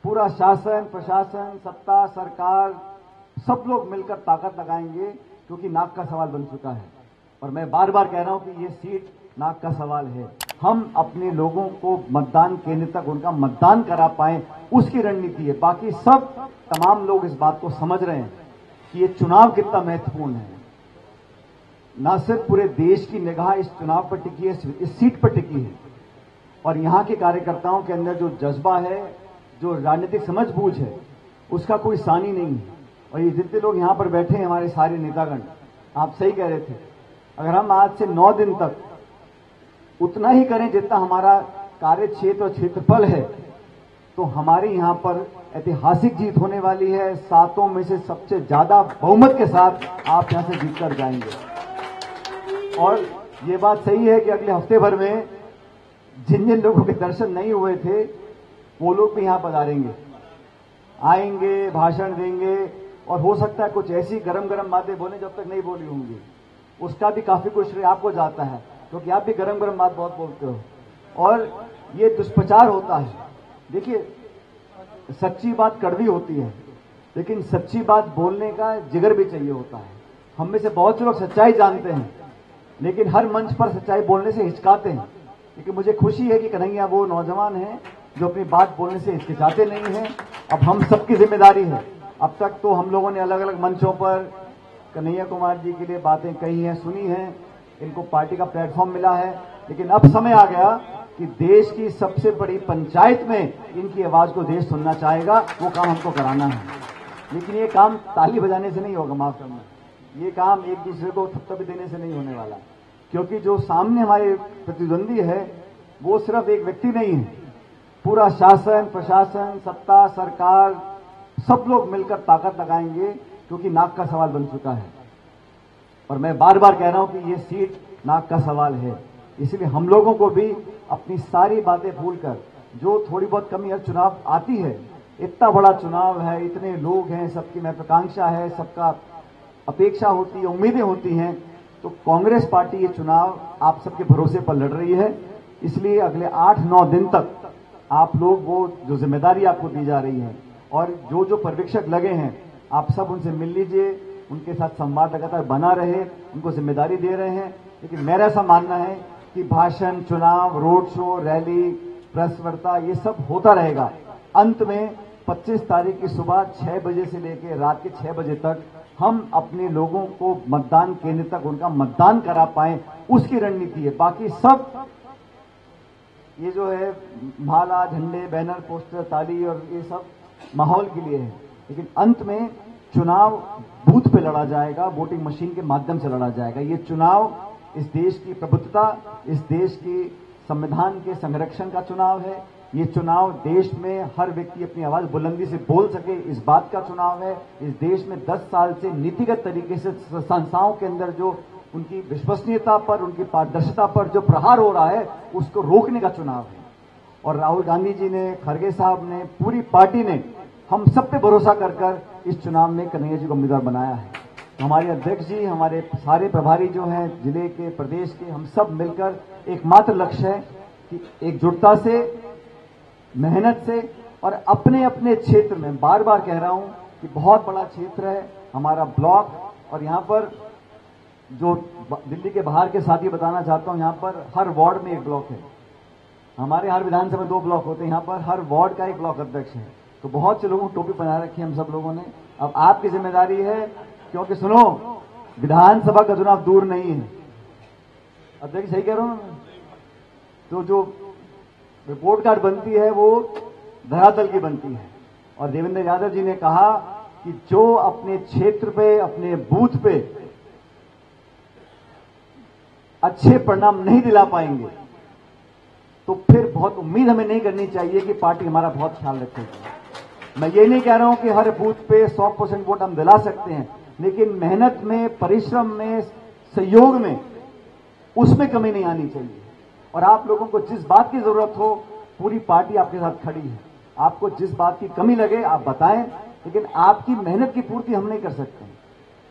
पूरा शासन, प्रशासन, सत्ता, सरकार सब लोग मिलकर ताकत लगाएंगे, क्योंकि नाक का सवाल बन चुका है। और मैं बार बार कह रहा हूं कि ये सीट नाक का सवाल है। हम अपने लोगों को मतदान केंद्र तक उनका मतदान करा पाए, उसकी रणनीति है। बाकी सब तमाम लोग इस बात को समझ रहे हैं कि ये चुनाव कितना महत्वपूर्ण है। न सिर्फ पूरे देश की निगाह इस चुनाव पर टिकी है, इस सीट पर टिकी है, और यहां के कार्यकर्ताओं के अंदर जो जज्बा है, जो राजनीतिक समझबूझ है, उसका कोई सानी नहीं है। और ये जितने लोग यहां पर बैठे हैं, हमारे सारे नेतागण, आप सही कह रहे थे, अगर हम आज से 9 दिन तक उतना ही करें जितना हमारा कार्य क्षेत्र और क्षेत्रफल है, तो हमारे यहां पर ऐतिहासिक जीत होने वाली है। 7 में से सबसे ज्यादा बहुमत के साथ आप यहां से जीत कर जाएंगे। और ये बात सही है कि अगले हफ्ते भर में जिन जिन लोगों के दर्शन नहीं हुए थे, वो लोग भी यहां पधारेंगे, आएंगे, भाषण देंगे, और हो सकता है कुछ ऐसी गरम गरम बातें बोले जब तक नहीं बोली होंगी। उसका भी काफी कुछ श्रेय आपको जाता है, क्योंकि आप भी गरम गरम बात बहुत बोलते हो। और ये दुष्प्रचार होता है। देखिए, सच्ची बात कड़वी होती है, लेकिन सच्ची बात बोलने का जिगर भी चाहिए होता है। हम में से बहुत से लोग सच्चाई जानते हैं, लेकिन हर मंच पर सच्चाई बोलने से हिचकाते हैं। लेकिन मुझे खुशी है कि कन्हैया वो नौजवान हैं जो अपनी बात बोलने से हिचकिचाते नहीं हैं। अब हम सबकी जिम्मेदारी है। अब तक तो हम लोगों ने अलग अलग मंचों पर कन्हैया कुमार जी के लिए बातें कही हैं, सुनी हैं, इनको पार्टी का प्लेटफॉर्म मिला है, लेकिन अब समय आ गया कि देश की सबसे बड़ी पंचायत में इनकी आवाज को देश सुनना चाहेगा। वो काम हमको कराना है, लेकिन ये काम ताली बजाने से नहीं होगा, माफ करना। ये काम एक दूसरे को थप्पी देने से नहीं होने वाला, क्योंकि जो सामने हमारे प्रतिद्वंदी है वो सिर्फ एक व्यक्ति नहीं है। पूरा शासन, प्रशासन, सत्ता, सरकार सब लोग मिलकर ताकत लगाएंगे, क्योंकि नाक का सवाल बन चुका है। और मैं बार बार कह रहा हूं कि ये सीट नाक का सवाल है। इसलिए हम लोगों को भी अपनी सारी बातें भूलकर, जो थोड़ी बहुत कमी हर चुनाव आती है, इतना बड़ा चुनाव है, इतने लोग हैं, सबकी महत्वाकांक्षा है, सबका अपेक्षा होती है, उम्मीदें होती हैं, तो कांग्रेस पार्टी ये चुनाव आप सबके भरोसे पर लड़ रही है। इसलिए अगले 8-9 दिन तक आप लोग वो जो जिम्मेदारी आपको दी जा रही है, और जो जो पर्यवेक्षक लगे हैं, आप सब उनसे मिल लीजिए, उनके साथ संवाद लगातार बना रहे, उनको जिम्मेदारी दे रहे हैं। लेकिन मेरा ऐसा मानना है कि भाषण, चुनाव, रोड शो, रैली, प्रेस वार्ता, ये सब होता रहेगा। अंत में 25 तारीख की सुबह 6 बजे से लेकर रात के 6 बजे तक हम अपने लोगों को मतदान केंद्र तक उनका मतदान करा पाए, उसकी रणनीति है। बाकी सब ये जो है माला, झंडे, बैनर, पोस्टर, ताली और ये सब माहौल के लिए है, लेकिन अंत में चुनाव बूथ पे लड़ा जाएगा, वोटिंग मशीन के माध्यम से लड़ा जाएगा। ये चुनाव इस देश की प्रभुत्वता, इस देश की संविधान के संरक्षण का चुनाव है। ये चुनाव देश में हर व्यक्ति अपनी आवाज बुलंदी से बोल सके, इस बात का चुनाव है। इस देश में 10 साल से नीतिगत तरीके से संस्थाओं के अंदर जो उनकी विश्वसनीयता पर, उनकी पारदर्शिता पर जो प्रहार हो रहा है, उसको रोकने का चुनाव है। और राहुल गांधी जी ने, खड़गे साहब ने, पूरी पार्टी ने हम सब पे भरोसा कर इस चुनाव में कन्हैया जी को उम्मीदवार बनाया है। हमारे अध्यक्ष जी, हमारे सारे प्रभारी जो हैं जिले के, प्रदेश के, हम सब मिलकर एकमात्र लक्ष्य है कि एकजुटता से, मेहनत से, और अपने अपने क्षेत्र में, बार बार कह रहा हूं कि बहुत बड़ा क्षेत्र है हमारा ब्लॉक, और यहां पर जो दिल्ली के बाहर के साथी बताना चाहता हूं, यहां पर हर वार्ड में एक ब्लॉक है। हमारे हर विधानसभा में 2 ब्लॉक होते हैं, यहां पर हर वार्ड का एक ब्लॉक अध्यक्ष है। तो बहुत से लोगों को टोपी पहना रखी है हम सब लोगों ने। अब आपकी जिम्मेदारी है, क्योंकि सुनो, विधानसभा का चुनाव दूर नहीं है। अध्यक्ष सही कह रहा हूं? तो जो रिपोर्ट कार्ड बनती है वो धरातल की बनती है। और देवेंद्र यादव जी ने कहा कि जो अपने क्षेत्र पे, अपने बूथ पे अच्छे परिणाम नहीं दिला पाएंगे, तो फिर बहुत उम्मीद हमें नहीं करनी चाहिए कि पार्टी हमारा बहुत ख्याल रखेगी। मैं ये नहीं कह रहा हूं कि हर बूथ पे 100% वोट हम दिला सकते हैं, लेकिन मेहनत में, परिश्रम में, सहयोग में, उसमें कमी नहीं आनी चाहिए। और आप लोगों को जिस बात की जरूरत हो, पूरी पार्टी आपके साथ खड़ी है। आपको जिस बात की कमी लगे आप बताएं, लेकिन आपकी मेहनत की पूर्ति हम नहीं कर सकते।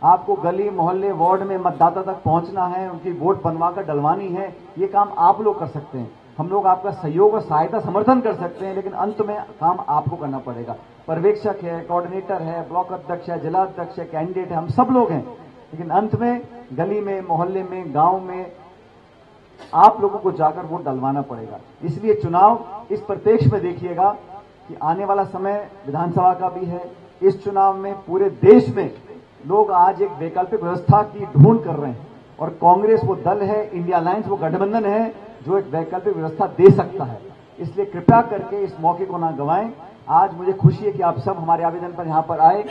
आपको गली, मोहल्ले, वार्ड में मतदाता तक पहुंचना है, उनकी वोट बनवाकर डलवानी है, ये काम आप लोग कर सकते हैं। हम लोग आपका सहयोग और सहायता समर्थन कर सकते हैं, लेकिन अंत में काम आपको करना पड़ेगा। पर्यवेक्षक है, कोऑर्डिनेटर है, ब्लॉक अध्यक्ष है, जिला अध्यक्ष है, कैंडिडेट है, हम सब लोग हैं, लेकिन अंत में गली में, मोहल्ले में, गांव में आप लोगों को जाकर वोट डलवाना पड़ेगा। इसलिए चुनाव इस परिप्रेक्ष्य में देखिएगा कि आने वाला समय विधानसभा का भी है। इस चुनाव में पूरे देश में लोग आज एक वैकल्पिक व्यवस्था की ढूंढ कर रहे हैं, और कांग्रेस वो दल है, इंडिया अलायंस वो गठबंधन है जो एक वैकल्पिक व्यवस्था दे सकता है। इसलिए कृपया करके इस मौके को ना गंवाएं। आज मुझे खुशी है कि आप सब हमारे आवेदन पर यहां पर आए।